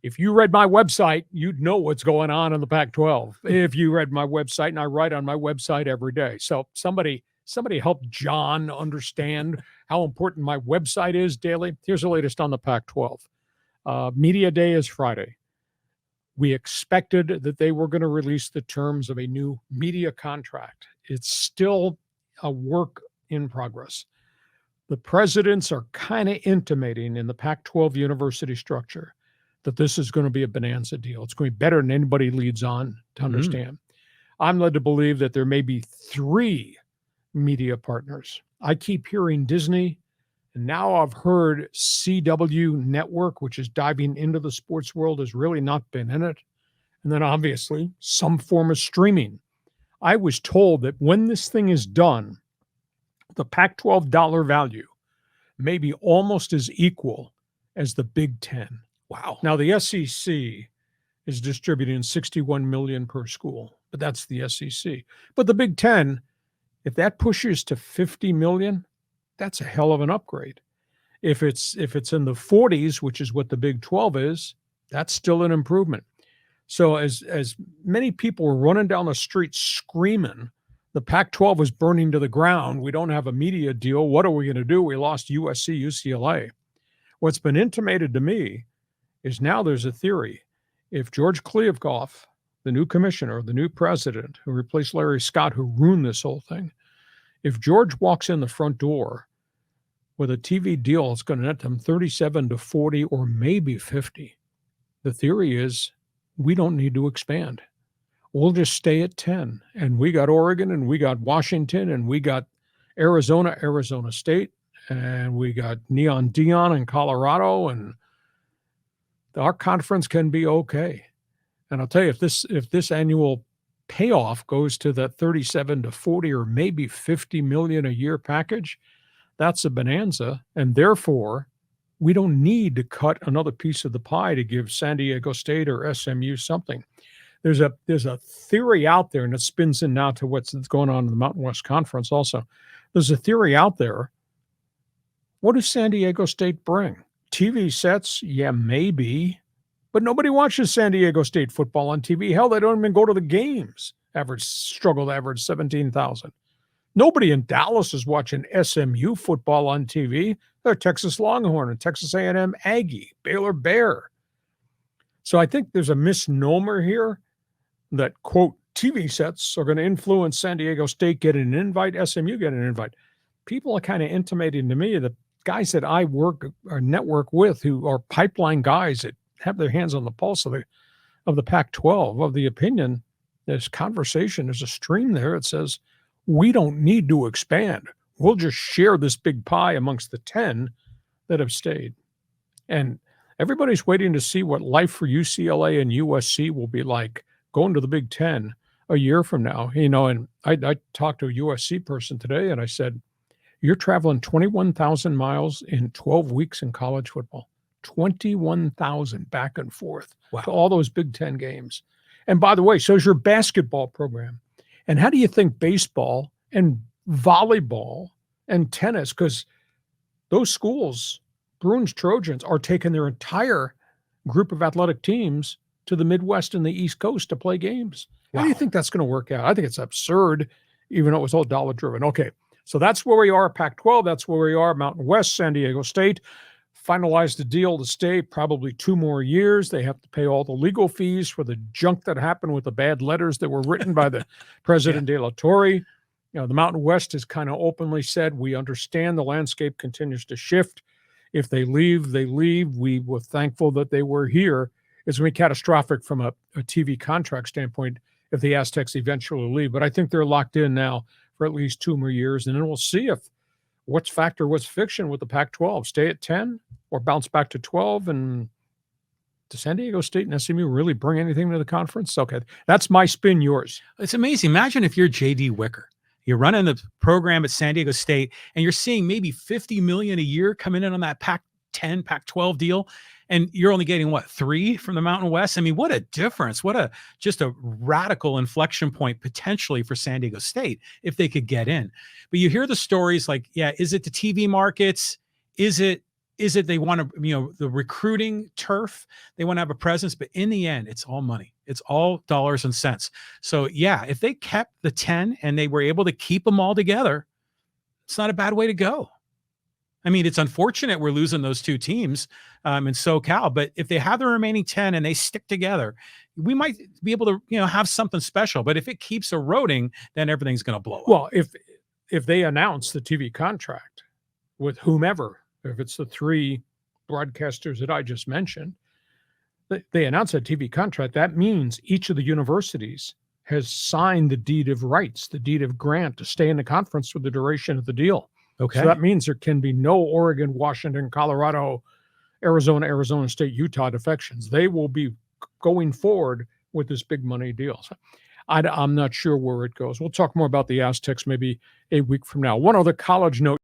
If you read my website, you'd know what's going on in the Pac-12. If you read my website, and I write on my website every day. So somebody help John understand how important my website is daily. Here's the latest on the Pac-12. Media Day is Friday. We expected that they were going to release the terms of a new media contract. It's still a work in progress. The presidents are kind of intimating in the Pac-12 university structure that this is going to be a bonanza deal. It's going to be better than anybody leads on to understand. I'm led to believe that there may be 3 media partners. I keep hearing Disney, and now I've heard CW Network, which is diving into the sports world, has really not been in it. And then obviously some form of streaming. I was told that when this thing is done, the Pac-12 dollar value may be almost as equal as the Big 10. Wow. Now, the SEC is distributing $61 million per school, but that's the SEC. But the Big 10, if that pushes to $50 million, that's a hell of an upgrade. If it's in the 40s, which is what the Big 12 is, that's still an improvement. So as many people were running down the street screaming, the Pac-12 was burning to the ground. We don't have a media deal. What are we going to do? We lost USC, UCLA. What's been intimated to me is now there's a theory. If George Kliavkoff, the new commissioner, the new president who replaced Larry Scott, who ruined this whole thing, if George walks in the front door with a TV deal that's going to net them 37 to 40 or maybe 50, the theory is we don't need to expand. We'll just stay at 10. And we got Oregon, and we got Washington, and we got Arizona State, and we got Neon Dion in Colorado, and our conference can be okay. And I'll tell you, if this annual payoff goes to that 37 to 40 or maybe 50 million a year package, that's a bonanza. And therefore, we don't need to cut another piece of the pie to give San Diego State or SMU something. There's a theory out there, and it spins in now to what's going on in the Mountain West Conference also. There's a theory out there. What does San Diego State bring? TV sets? Yeah, maybe. But nobody watches San Diego State football on TV. Hell, they don't even go to the games. Struggle to average 17,000. Nobody in Dallas is watching SMU football on TV. They're Texas Longhorn and Texas A&M Aggie, Baylor Bear. So I think there's a misnomer here that, quote, TV sets are going to influence San Diego State getting an invite, SMU getting an invite. People are kind of intimating to me that guys that I work or network with who are pipeline guys that have their hands on the pulse of the Pac-12, of the opinion, this conversation, there's a stream there. It says, we don't need to expand. We'll just share this big pie amongst the 10 that have stayed. And everybody's waiting to see what life for UCLA and USC will be like going to the Big 10 a year from now. And I talked to a USC person today, and I said, you're traveling 21,000 miles in 12 weeks in college football. 21,000 back and forth to all those Big 10 games. And by the way, so is your basketball program. And how do you think baseball and volleyball and tennis, because those schools, Bruins Trojans, are taking their entire group of athletic teams to the Midwest and the East Coast to play games. How do you think that's going to work out? I think it's absurd, even though it was all dollar driven. Okay, so that's where we are, Pac-12. That's where we are, Mountain West, San Diego State. Finalized the deal to stay probably 2 more years. They have to pay all the legal fees for the junk that happened with the bad letters that were written by the President De La Torre. The Mountain West has kind of openly said, we understand the landscape continues to shift. If they leave, they leave. We were thankful that they were here. It's going to be catastrophic from a TV contract standpoint if the Aztecs eventually leave. But I think they're locked in now for at least 2 more years. And then we'll see if what's fact or what's fiction with the Pac-12. Stay at 10 or bounce back to 12? And does San Diego State and SMU really bring anything to the conference? Okay, that's my spin, yours. It's amazing. Imagine if you're J.D. Wicker. You're running the program at San Diego State, and you're seeing maybe $50 million a year coming in on that Pac-10, Pac-12 deal, and you're only getting, 3 from the Mountain West? I mean, what a difference. What just a radical inflection point potentially for San Diego State if they could get in. But you hear the stories like, is it the TV markets? Is it Is it they want to, the recruiting turf, they want to have a presence, but in the end, it's all money. It's all dollars and cents. So yeah, if they kept the 10 and they were able to keep them all together, it's not a bad way to go. I mean, it's unfortunate we're losing those two teams in SoCal, but if they have the remaining 10 and they stick together, we might be able to, have something special. But if it keeps eroding, then everything's going to blow up. Well, if they announce the TV contract with whomever, if it's the three broadcasters that I just mentioned, they announce a TV contract, that means each of the universities has signed the deed of rights, the deed of grant to stay in the conference for the duration of the deal. Okay. So that means there can be no Oregon, Washington, Colorado, Arizona State, Utah defections. They will be going forward with this big money deal. So I'm not sure where it goes. We'll talk more about the Aztecs maybe a week from now. One other college note.